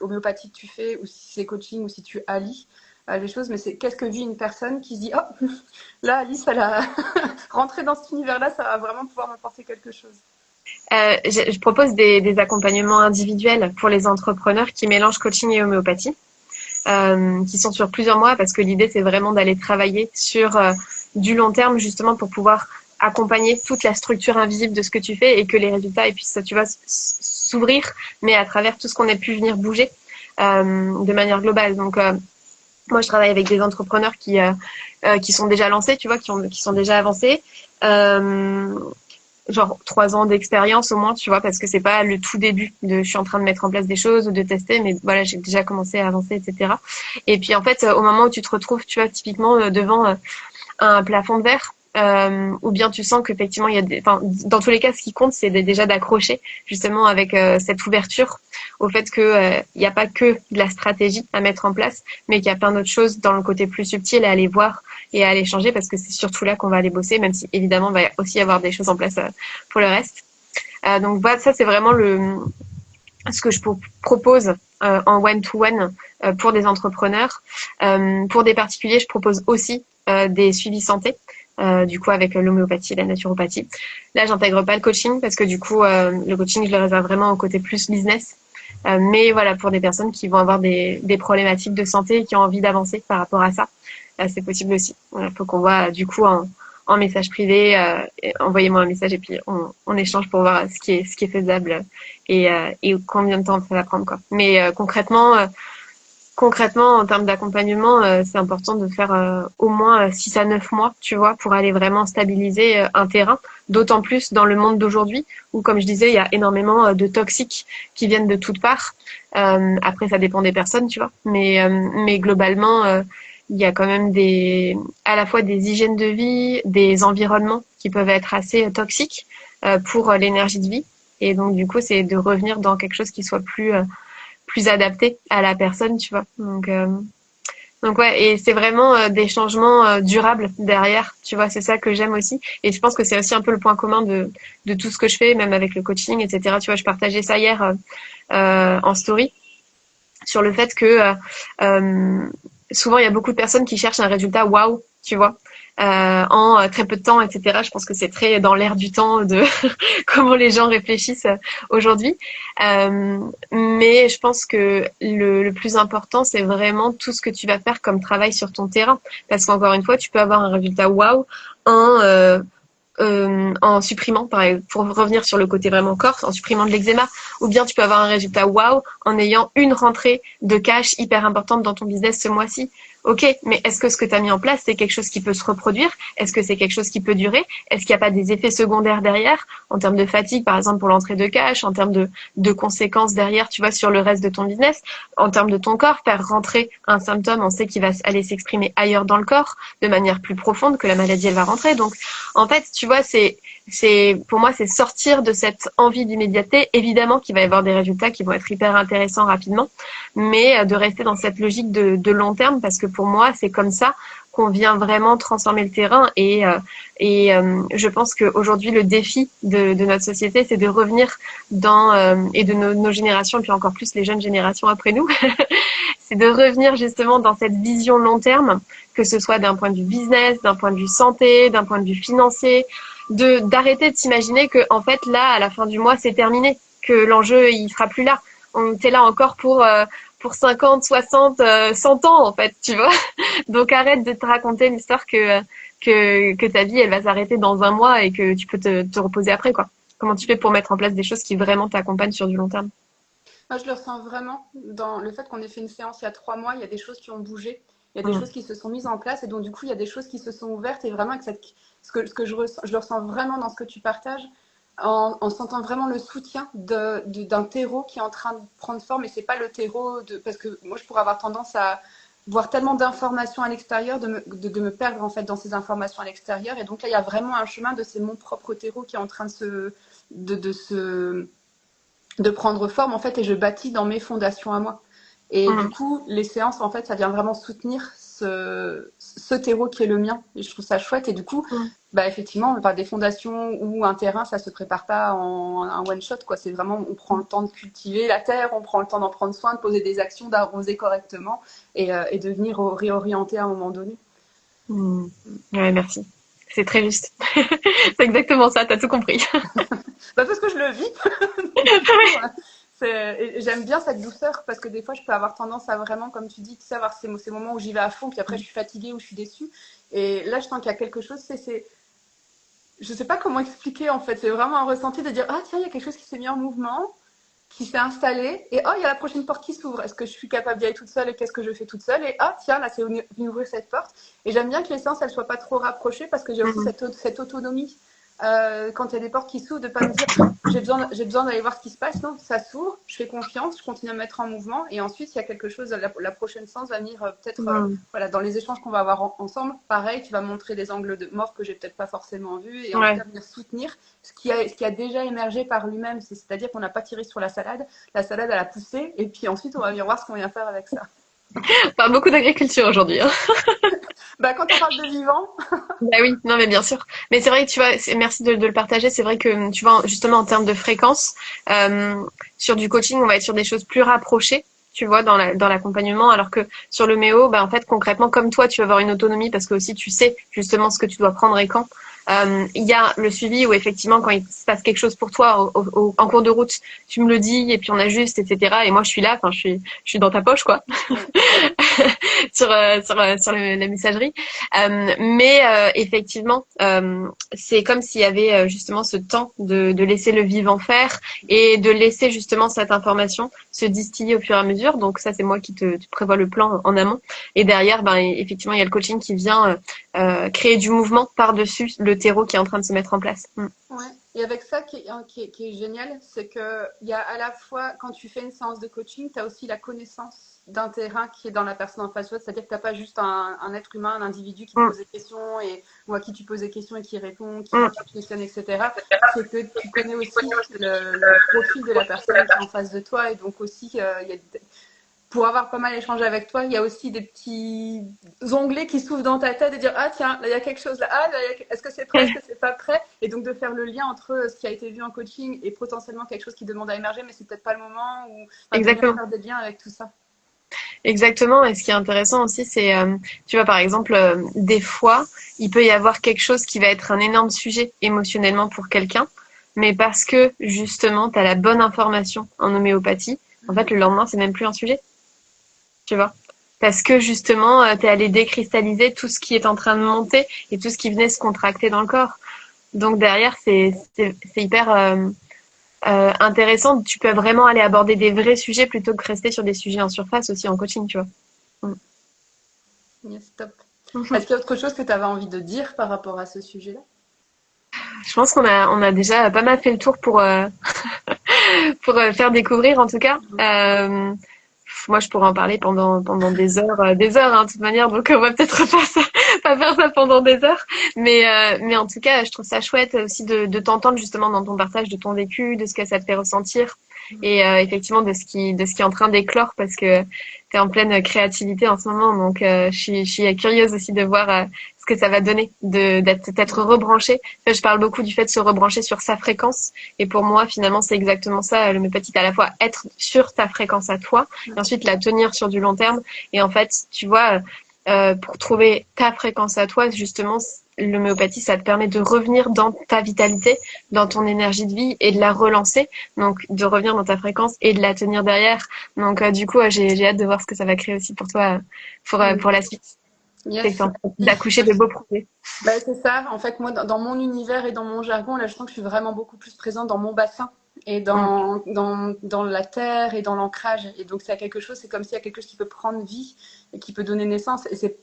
homéopathie que tu fais ou si c'est coaching ou si tu allies les choses, mais c'est qu'est-ce que vit une personne qui se dit, oh, là, Alice, elle a rentré dans cet univers-là, ça va vraiment pouvoir m'apporter quelque chose. Je propose des accompagnements individuels pour les entrepreneurs qui mélangent coaching et homéopathie, qui sont sur plusieurs mois parce que l'idée c'est vraiment d'aller travailler sur du long terme justement pour pouvoir accompagner toute la structure invisible de ce que tu fais et que les résultats et puis ça tu vas s'ouvrir mais à travers tout ce qu'on a pu venir bouger de manière globale. Donc moi je travaille avec des entrepreneurs qui sont déjà lancés, tu vois, qui sont déjà avancés. Genre 3 ans d'expérience au moins, tu vois, parce que c'est pas le tout début de je suis en train de mettre en place des choses ou de tester, mais voilà, j'ai déjà commencé à avancer, etc. Et puis en fait, au moment où tu te retrouves, tu vois, typiquement devant un plafond de verre, ou bien tu sens qu'effectivement il y a enfin, dans tous les cas, ce qui compte, c'est déjà d'accrocher justement avec cette ouverture au fait que il n'y a pas que de la stratégie à mettre en place, mais qu'il y a plein d'autres choses dans le côté plus subtil à aller voir et à aller changer parce que c'est surtout là qu'on va aller bosser, même si évidemment il va aussi y avoir des choses en place pour le reste. Donc voilà, ça c'est vraiment ce que je propose en one-to-one pour des entrepreneurs. Pour des particuliers, je propose aussi des suivis santé, du coup avec l'homéopathie et la naturopathie. Là, j'intègre pas le coaching parce que du coup, le coaching, je le réserve vraiment au côté plus business. Mais voilà, pour des personnes qui vont avoir des problématiques de santé et qui ont envie d'avancer par rapport à ça, c'est possible aussi. Il faut qu'on voit du coup en message privé, envoyez-moi un message et puis on échange pour voir ce qui est faisable et combien de temps ça va prendre quoi. Mais concrètement, en termes d'accompagnement, c'est important de faire au moins 6 à 9 mois, tu vois, pour aller vraiment stabiliser un terrain. D'autant plus dans le monde d'aujourd'hui, où, comme je disais, il y a énormément de toxiques qui viennent de toutes parts. Après, ça dépend des personnes, tu vois. Mais globalement, il y a quand même à la fois des hygiènes de vie, des environnements qui peuvent être assez toxiques pour l'énergie de vie. Et donc, du coup, c'est de revenir dans quelque chose qui soit plus adapté à la personne, tu vois. Donc ouais, et c'est vraiment des changements durables derrière, tu vois, c'est ça que j'aime aussi. Et je pense que c'est aussi un peu le point commun de tout ce que je fais, même avec le coaching, etc. Tu vois, je partageais ça hier en story sur le fait que souvent il y a beaucoup de personnes qui cherchent un résultat waouh, tu vois, en très peu de temps, etc. Je pense que c'est très dans l'air du temps de comment les gens réfléchissent aujourd'hui. Mais je pense que le plus important, c'est vraiment tout ce que tu vas faire comme travail sur ton terrain. Parce qu'encore une fois, tu peux avoir un résultat waouh en en supprimant, pour revenir sur le côté vraiment corps, en supprimant de l'eczéma, ou bien tu peux avoir un résultat waouh en ayant une rentrée de cash hyper importante dans ton business ce mois-ci. Ok, mais est-ce que ce que tu as mis en place, c'est quelque chose qui peut se reproduire? Est-ce que c'est quelque chose qui peut durer? Est-ce qu'il n'y a pas des effets secondaires derrière, en termes de fatigue, par exemple, pour l'entrée de cash, en termes de conséquences derrière, tu vois, sur le reste de ton business, en termes de ton corps, faire rentrer un symptôme, on sait qu'il va aller s'exprimer ailleurs dans le corps, de manière plus profonde, que la maladie, elle va rentrer. Donc, en fait, tu vois, pour moi, c'est sortir de cette envie d'immédiateté. Évidemment qu'il va y avoir des résultats qui vont être hyper intéressants rapidement, mais de rester dans cette logique de long terme, parce que pour moi, c'est comme ça qu'on vient vraiment transformer le terrain. Et je pense qu'aujourd'hui, le défi de notre société, c'est de revenir et de nos générations, puis encore plus les jeunes générations après nous, c'est de revenir justement dans cette vision long terme, que ce soit d'un point de vue business, d'un point de vue santé, d'un point de vue financier, d'arrêter de s'imaginer que en fait là à la fin du mois c'est terminé, que l'enjeu il sera plus là. On était là encore pour 50, 60, 100 ans en fait, tu vois. Donc arrête de te raconter l'histoire que ta vie elle va s'arrêter dans un mois et que tu peux te reposer après quoi. Comment tu fais pour mettre en place des choses qui vraiment t'accompagnent sur du long terme? Moi, je le ressens vraiment dans le fait qu'on ait fait une séance il y a 3 mois. Il y a des choses qui ont bougé, il y a des Mmh. choses qui se sont mises en place, et donc du coup, il y a des choses qui se sont ouvertes. Et vraiment, avec ce que je le ressens vraiment dans ce que tu partages, en sentant vraiment le soutien d'un terreau qui est en train de prendre forme. Et c'est pas le terreau parce que moi, je pourrais avoir tendance à voir tellement d'informations à l'extérieur, de me perdre en fait dans ces informations à l'extérieur. Et donc là, il y a vraiment un chemin c'est mon propre terreau qui est en train de se de prendre forme en fait, et je bâtis dans mes fondations à moi. Et du Mmh. coup, les séances en fait, ça vient vraiment soutenir ce terreau qui est le mien, et je trouve ça chouette. Et du coup, Mmh. bah effectivement, des fondations ou un terrain, ça se prépare pas en un one shot quoi. C'est vraiment, on prend le temps de cultiver la terre, on prend le temps d'en prendre soin, de poser des actions, d'arroser correctement, et de venir réorienter à un moment donné. Mmh. Ouais, merci. C'est très juste. C'est exactement ça, t'as tout compris. Bah parce que je le vis. Donc, du coup, j'aime bien cette douceur, parce que des fois je peux avoir tendance à vraiment, comme tu dis, tu sais, avoir ces moments où j'y vais à fond, puis après je suis fatiguée ou je suis déçue. Et là, je sens qu'il y a quelque chose, je sais pas comment expliquer en fait. C'est vraiment un ressenti de dire, ah tiens, il y a quelque chose qui s'est mis en mouvement, qui s'est installé, et oh, il y a la prochaine porte qui s'ouvre. Est-ce que je suis capable d'y aller toute seule, et qu'est-ce que je fais toute seule? Et ah tiens, là c'est venu ouvrir cette porte. Et j'aime bien que les séances elles soient pas trop rapprochées, parce que j'ai aussi Mmh. cette autonomie. Quand il y a des portes qui s'ouvrent, de pas me dire j'ai besoin d'aller voir ce qui se passe. Non, ça s'ouvre, je fais confiance, je continue à me mettre en mouvement, et ensuite il y a quelque chose, la prochaine séance va venir peut-être Mmh. voilà, dans les échanges qu'on va avoir ensemble, pareil, tu vas montrer des angles de mort que j'ai peut-être pas forcément vus, et en tout Ouais. cas venir soutenir ce qui a déjà émergé par lui-même. C'est-à-dire qu'on n'a pas tiré sur la salade elle a poussé, et puis ensuite on va venir voir ce qu'on vient faire avec ça. On parle beaucoup d'agriculture aujourd'hui, hein. Bah, quand on parle de vivant. Bah oui, non mais bien sûr. Mais c'est vrai que tu vois, merci de le partager. C'est vrai que tu vois, justement en termes de fréquence, euh, sur du coaching, on va être sur des choses plus rapprochées, tu vois, dans l'accompagnement, alors que sur le méo, bah en fait concrètement, comme toi, tu vas avoir une autonomie parce que aussi tu sais justement ce que tu dois prendre et quand. Il y a le suivi où effectivement quand il se passe quelque chose pour toi en cours de route, tu me le dis et puis on ajuste, etc. Et moi je suis là, enfin je suis dans ta poche quoi, sur la messagerie. Mais effectivement, c'est comme s'il y avait justement ce temps de laisser le vivant faire et de laisser justement cette information se distiller au fur et à mesure. Donc ça, c'est moi qui te prévois le plan en amont. Et derrière, ben effectivement, il y a le coaching qui vient créer du mouvement par-dessus le terreau qui est en train de se mettre en place. Ouais. Et avec ça qui est génial, c'est que il y a à la fois, quand tu fais une séance de coaching, tu as aussi la connaissance d'un terrain qui est dans la personne en face de toi. C'est-à-dire que tu n'as pas juste un être humain, un individu qui te pose des questions ou à qui tu poses des questions et qui répond, qui te questionne, etc. C'est que tu connais aussi le profil de la personne qui est en face de toi. Et donc aussi, il y a pour avoir pas mal échangé avec toi, il y a aussi des petits onglets qui s'ouvrent dans ta tête et dire ah tiens, là il y a quelque chose là, ah là, est-ce que c'est prêt, est-ce que c'est pas prêt, et donc de faire le lien entre ce qui a été vu en coaching et potentiellement quelque chose qui demande à émerger mais c'est peut-être pas le moment, ou enfin, de bien faire des liens avec tout ça. Exactement. Et ce qui est intéressant aussi, c'est, tu vois, par exemple, des fois, il peut y avoir quelque chose qui va être un énorme sujet émotionnellement pour quelqu'un, mais parce que justement, tu as la bonne information en homéopathie, en fait, le lendemain, c'est même plus un sujet. Tu vois, parce que justement, tu es allé décristalliser tout ce qui est en train de monter et tout ce qui venait se contracter dans le corps. Donc derrière, c'est hyper intéressant. Tu peux vraiment aller aborder des vrais sujets plutôt que rester sur des sujets en surface aussi en coaching, tu vois. Yes, top. Est-ce qu'il y a autre chose que tu avais envie de dire par rapport à ce sujet-là? Je pense qu'on a déjà pas mal fait le tour pour pour faire découvrir en tout cas. Moi, je pourrais en parler pendant des heures, hein, de toute manière. Donc, on va peut-être pas faire ça pendant des heures. Mais en tout cas, je trouve ça chouette aussi de t'entendre justement dans ton partage de ton vécu, de ce que ça te fait ressentir, et effectivement de ce qui est en train d'éclore, parce que t'es en pleine créativité en ce moment. Donc, je suis curieuse aussi de voir ce que ça va donner d'être rebranché. Je parle beaucoup du fait de se rebrancher sur sa fréquence. Et pour moi, finalement, c'est exactement ça, l'homéopathie, à la fois être sur ta fréquence à toi, et ensuite la tenir sur du long terme. Et en fait, tu vois, pour trouver ta fréquence à toi, justement, l'homéopathie, ça te permet de revenir dans ta vitalité, dans ton énergie de vie et de la relancer. Donc, de revenir dans ta fréquence et de la tenir derrière. Donc, du coup, j'ai hâte de voir ce que ça va créer aussi pour toi, pour la suite. Yes. D'accoucher de beaux projets. Bah, c'est ça. En fait, moi, dans mon univers et dans mon jargon, là, je sens que je suis vraiment beaucoup plus présente dans mon bassin et dans la terre et dans l'ancrage. Et donc, c'est quelque chose, c'est comme s'il y a quelque chose qui peut prendre vie et qui peut donner naissance. Et c'est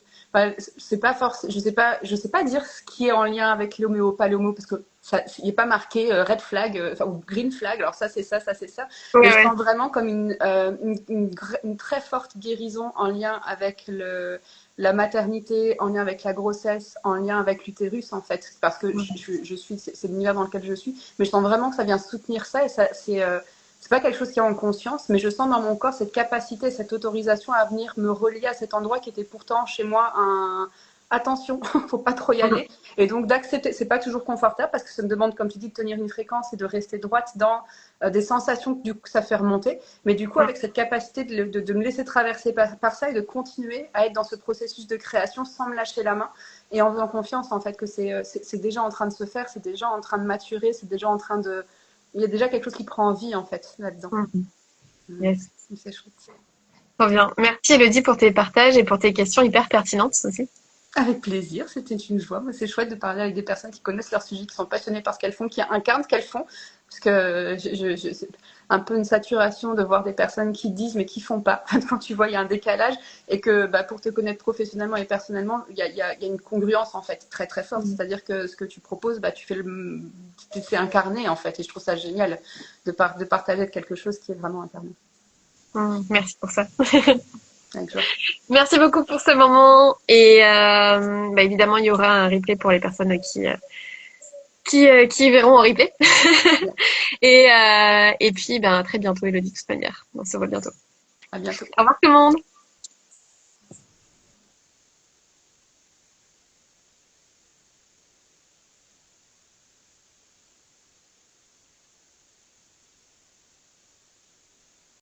pas forcément, je sais pas dire ce qui est en lien avec l'homéo, pas l'homéo, parce que ça, il n'est pas marqué red flag, ou green flag. Alors ça, c'est ça, ça, c'est ça. Ouais, Mais je ouais. sens vraiment comme une très forte guérison en lien avec la maternité, en lien avec la grossesse, en lien avec l'utérus, en fait, parce que je suis, c'est l'univers dans lequel je suis, mais je sens vraiment que ça vient soutenir ça, et ça, c'est pas quelque chose qui est en conscience, mais je sens dans mon corps cette capacité, cette autorisation à venir me relier à cet endroit qui était pourtant chez moi attention, faut pas trop y aller. Et donc d'accepter, c'est pas toujours confortable parce que ça me demande, comme tu dis, de tenir une fréquence et de rester droite dans des sensations que du coup ça fait remonter. Mais du coup, avec cette capacité de me laisser traverser par ça et de continuer à être dans ce processus de création sans me lâcher la main et en faisant confiance en fait que c'est déjà en train de se faire, c'est déjà en train de maturer, c'est déjà en train de... Il y a déjà quelque chose qui prend vie en fait là-dedans. Yes. C'est chouette. Trop bien. Merci Elodie pour tes partages et pour tes questions hyper pertinentes aussi. Avec plaisir, c'était une joie. C'est chouette de parler avec des personnes qui connaissent leur sujet, qui sont passionnées par ce qu'elles font, qui incarnent ce qu'elles font. Parce que c'est un peu une saturation de voir des personnes qui disent mais qui font pas. Quand tu vois, il y a un décalage et que pour te connaître professionnellement et personnellement, il y a une congruence en fait très très forte. C'est-à-dire que ce que tu proposes, tu fais incarner en fait. Et je trouve ça génial de partager quelque chose qui est vraiment incarné. Merci pour ça. Avec joie. Merci beaucoup pour ce moment et évidemment il y aura un replay pour les personnes qui verront en replay. Et puis à très bientôt Elodie de toute manière. On se voit bientôt. À bientôt. Au revoir tout le monde.